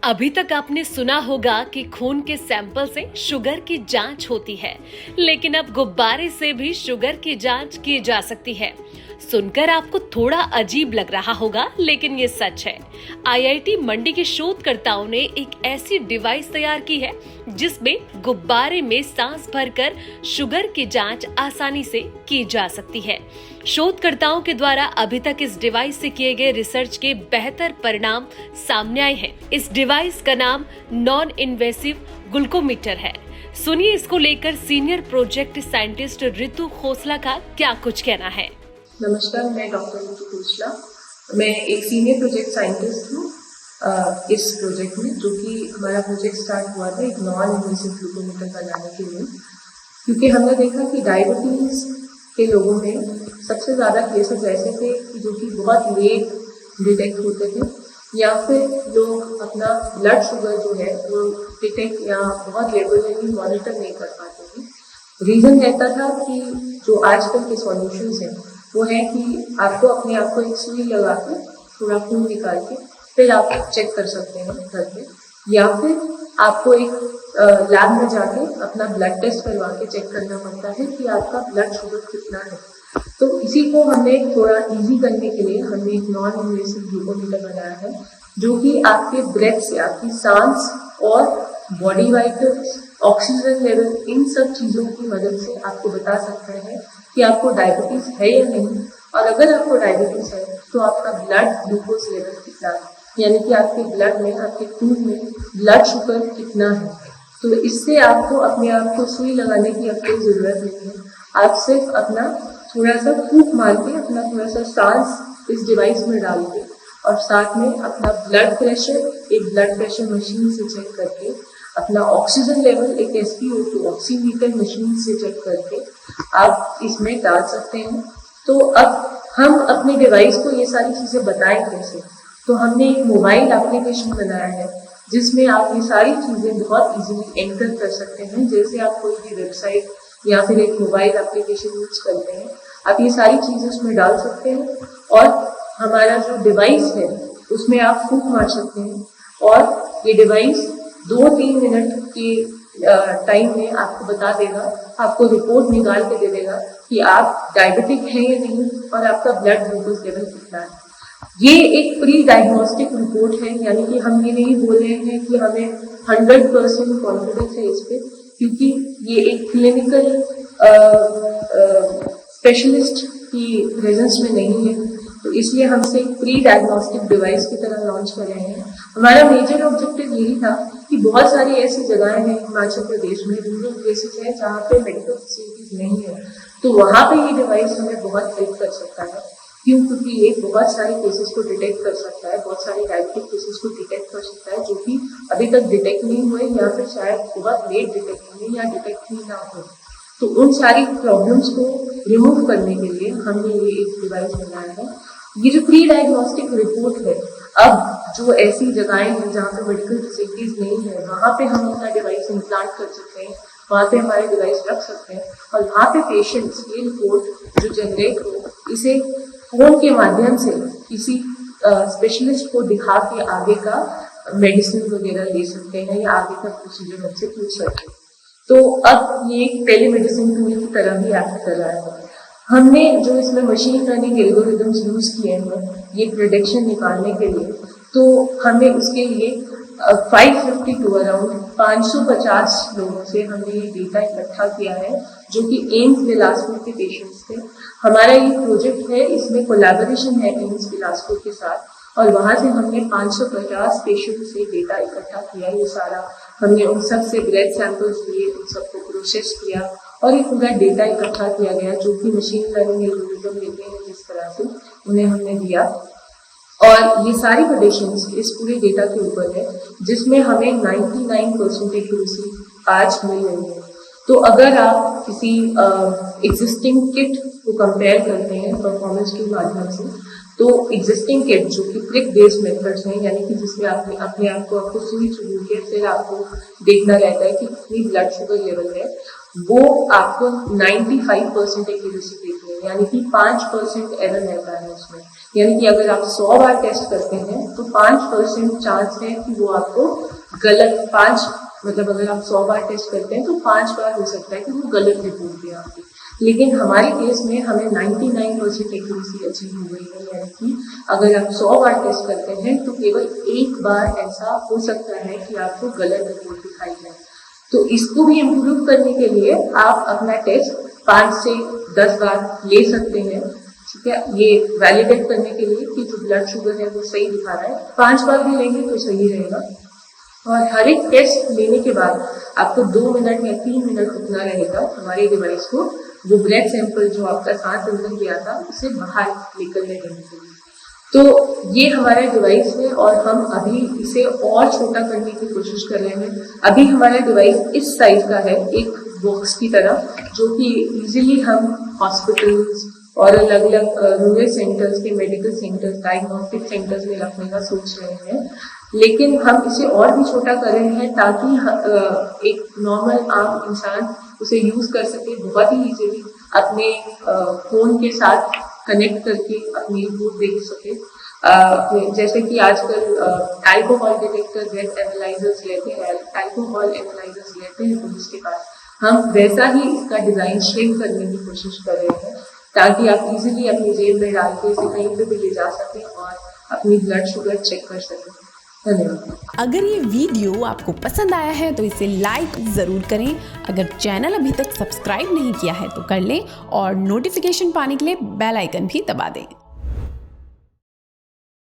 अभी तक आपने सुना होगा कि खून के सैंपल से शुगर की जांच होती है, लेकिन अब गुब्बारे से भी शुगर की जांच की जा सकती है। सुनकर आपको थोड़ा अजीब लग रहा होगा, लेकिन ये सच है। आईआईटी मंडी के शोधकर्ताओं ने एक ऐसी डिवाइस तैयार की है जिसमें गुब्बारे में सांस भरकर शुगर की जांच आसानी से की जा सकती है। शोधकर्ताओं के द्वारा अभी तक इस डिवाइस से किए गए रिसर्च के बेहतर परिणाम सामने आए हैं। इस डिवाइस का नाम नॉन इन्वेसिव ग्लूकोमीटर है। सुनिए इसको लेकर सीनियर प्रोजेक्ट साइंटिस्ट ऋतु खोसला का क्या कुछ कहना है। नमस्कार, मैं डॉक्टर ऋतु खोसला। मैं एक सीनियर प्रोजेक्ट साइंटिस्ट हूँ इस प्रोजेक्ट में, जो कि हमारा प्रोजेक्ट स्टार्ट हुआ था एक नॉन इन्वेसिव ग्लूकोमीटर बनाने के लिए, क्योंकि हमने देखा कि डायबिटीज़ के लोगों में सबसे ज़्यादा केसेस ऐसे थे कि जो कि बहुत लेट डिटेक्ट होते थे, या फिर लोग अपना ब्लड शुगर जो है वो डिटेक्ट या बहुत रेगुलरली मॉनिटर नहीं कर पाते थे। रीज़न रहता था कि जो आजकल के सॉल्यूशंस हैं वो है कि आपको अपने आप को एक सुई लगा के थोड़ा खून निकाल के फिर आप चेक कर सकते हैं घर पे, या फिर आपको एक लैब में जाके अपना ब्लड टेस्ट करवा के चेक करना पड़ता है कि आपका ब्लड शुगर कितना है। तो इसी को हमने थोड़ा इजी करने के लिए हमने एक नॉन इन्वेसिव ग्लूकोमीटर बनाया है, जो कि आपके ब्रेथ से, आपकी सांस और बॉडी वाइटल्स, ऑक्सीजन लेवल, इन सब चीज़ों की मदद से आपको बता सकते हैं कि आपको डायबिटीज़ है या नहीं, और अगर आपको डायबिटीज़ है तो आपका ब्लड ग्लूकोज लेवल कितना है, यानी कि आपके ब्लड में, आपके खून में ब्लड शुगर कितना है। तो इससे आपको अपने आप को सुई लगाने की अब कोई ज़रूरत नहीं है। आप सिर्फ अपना थोड़ा सा फूंक मार के, अपना थोड़ा सा सांस इस डिवाइस में डाल के, और साथ में अपना ब्लड प्रेशर एक ब्लड प्रेशर मशीन से चेक करके, अपना ऑक्सीजन लेवल एक SpO2 ऑक्सीमीटर मशीन से चेक करके आप इसमें डाल सकते हैं। तो अब हम अपने डिवाइस को ये सारी चीज़ें बताएं कैसे, तो हमने एक मोबाइल एप्लीकेशन बनाया है जिसमें आप ये सारी चीज़ें बहुत इजीली एंटर कर सकते हैं। जैसे आप कोई भी वेबसाइट या फिर एक मोबाइल एप्लीकेशन यूज करते हैं, आप ये सारी चीज़ें उसमें डाल सकते हैं, और हमारा जो डिवाइस है उसमें आप फूंक मार सकते हैं, और ये डिवाइस 2-3 मिनट के टाइम में आपको बता देगा, आपको रिपोर्ट निकाल के दे देगा कि आप डायबिटिक हैं या नहीं, और आपका ब्लड ग्लूकोज लेवल कितना है। ये एक प्री डायग्नोस्टिक रिपोर्ट है, यानी कि हम ये नहीं बोल रहे हैं कि हमें 100% कॉन्फिडेंस है इस पे, क्योंकि ये एक क्लिनिकल स्पेशलिस्ट की प्रेजेंस में नहीं है, तो इसलिए हम इसे एक प्री डायग्नोस्टिक डिवाइस की तरह लॉन्च कर रहे हैं। हमारा मेजर ऑब्जेक्टिव यही था कि बहुत सारी ऐसी जगहें हैं हिमाचल प्रदेश में, रूरल प्लेसेस हैं जहाँ पे मेडिकल फैसिलिटीज नहीं है, तो वहाँ पे ये डिवाइस हमें बहुत हेल्प कर सकता है। क्यों? क्योंकि ये बहुत सारे केसेस को डिटेक्ट कर सकता है, बहुत सारे डायबिटिक केसेस को डिटेक्ट कर सकता है जो कि अभी तक डिटेक्ट नहीं हुए, या फिर शायद बहुत लेट डिटेक्ट हुए या डिटेक्ट ही ना हो। तो उन सारी प्रॉब्लम्स को रिमूव करने के लिए हमने ये एक डिवाइस बनाया है। ये जो प्री डायग्नोस्टिक रिपोर्ट है, अब जो ऐसी जगहें हैं जहाँ पे मेडिकल फैसिलिटीज नहीं है, वहाँ पे हम अपना डिवाइस इम्प्लांट कर सकते हैं, वहाँ पे हमारे डिवाइस रख सकते हैं, और वहाँ पे पेशेंट्स ये रिपोर्ट जो जनरेट हो, इसे फोन के माध्यम से किसी स्पेशलिस्ट को दिखा के आगे का मेडिसिन वगैरह ले सकते हैं, या आगे का प्रोसीजर हमसे पूछ सकते हैं। तो अब ये एक टेलीमेडिसिन टूल की तरह भी एक्ट कर रहा है। हमने जो इसमें मशीन लर्निंग एल्गोरिदम्स यूज किए हैं ये प्रेडिक्शन निकालने के लिए, तो हमने उसके लिए 550 टू अराउंड 550 लोगों से हमने ये डेटा इकट्ठा किया है, जो कि एम्स बिलासपुर के पेशेंट्स थे। हमारा ये प्रोजेक्ट है, इसमें कोलैबोरेशन है एम्स बिलासपुर के साथ, और वहाँ से हमने 550 पेशेंट से डेटा इकट्ठा किया। ये सारा हमने उन सब से ब्लड सैंपल्स लिए, उन सबको प्रोसेस किया, और एक पूरा डेटा इकट्ठा किया गया जो कि मशीन लर्निंग एल्गोरिदम लेते हैं जिस तरह से, उन्हें हमने दिया। और ये सारी प्रेडिक्शंस इस पूरे डेटा के ऊपर है, जिसमें हमें 99% एक्यूरेसी आज मिल रही है। तो अगर आप किसी एग्जिस्टिंग किट को कंपेयर करते हैं परफॉर्मेंस के माध्यम से, तो एग्जिस्टिंग किट जो कि प्रिक बेस्ड मेथड्स हैं, यानी कि जिसमें आपने अपने आप को आपको सुई चुभू के फिर आपको देखना रहता है कि कितनी ब्लड शुगर लेवल है, वो आपको 95% एक्यूरेसी देती है, यानी कि 5% एरर रहता है उसमें। यानी कि अगर आप 100 बार टेस्ट करते हैं तो 5% चांस है कि वो आपको गलत, 5 मतलब अगर आप 100 बार टेस्ट करते हैं तो 5 बार हो सकता है कि वो गलत रिपोर्ट दे आपकी। लेकिन हमारे केस में हमें 99% एक्यूरेसी अचीव हो गई है, यानी कि अगर आप 100 बार टेस्ट करते हैं तो केवल एक बार ऐसा हो सकता है कि आपको गलत रिपोर्ट दिखाई जाए। तो इसको भी इम्प्रूव करने के लिए आप अपना टेस्ट 5 से 10 बार ले सकते हैं, ठीक है, ये वैलिडेट करने के लिए कि जो ब्लड शुगर है वो सही दिखा रहा है। 5 बार भी लेंगे तो सही रहेगा। और हर एक टेस्ट लेने के बाद आपको 2 मिनट या 3 मिनट रुकना रहेगा हमारे डिवाइस को वो ब्लड सैंपल जो आपका सांस अंदर गया था उसे बाहर निकलने देने के लिए। तो ये हमारा डिवाइस है और हम अभी इसे और छोटा करने की कोशिश कर रहे हैं। अभी हमारा डिवाइस इस साइज का है, एक बॉक्स की तरह, जो कि इजीली हम हॉस्पिटल्स और अलग अलग रूरल सेंटर्स के मेडिकल सेंटर्स, डायग्नोस्टिक सेंटर्स में रखने का सोच रहे हैं। लेकिन हम इसे और भी छोटा कर रहे हैं ताकि एक नॉर्मल आम इंसान उसे यूज कर सके बहुत ही इजीली, अपने फोन के साथ कनेक्ट करके अपनी रिपोर्ट देख सके। जैसे कि आजकल अल्कोहल डिटेक्टर वेब एनालाइजर्स लेते हैं, अल्कोहल एनालाइजर्स लेते हैं पुलिस के पास, हम वैसा ही इसका डिजाइन श्रिंक करने की कोशिश कर रहे हैं ताकि आप इजीली अपनी जेब में डाल के इसे कहीं पे भी ले जा सकें और अपनी ब्लड शुगर चेक कर सकें। धन्यवाद। अगर ये वीडियो आपको पसंद आया है तो इसे लाइक ज़रूर करें। अगर चैनल अभी तक सब्सक्राइब नहीं किया है तो कर लें और नोटिफिकेशन पाने के लिए बेल आइकन भी दबा दें।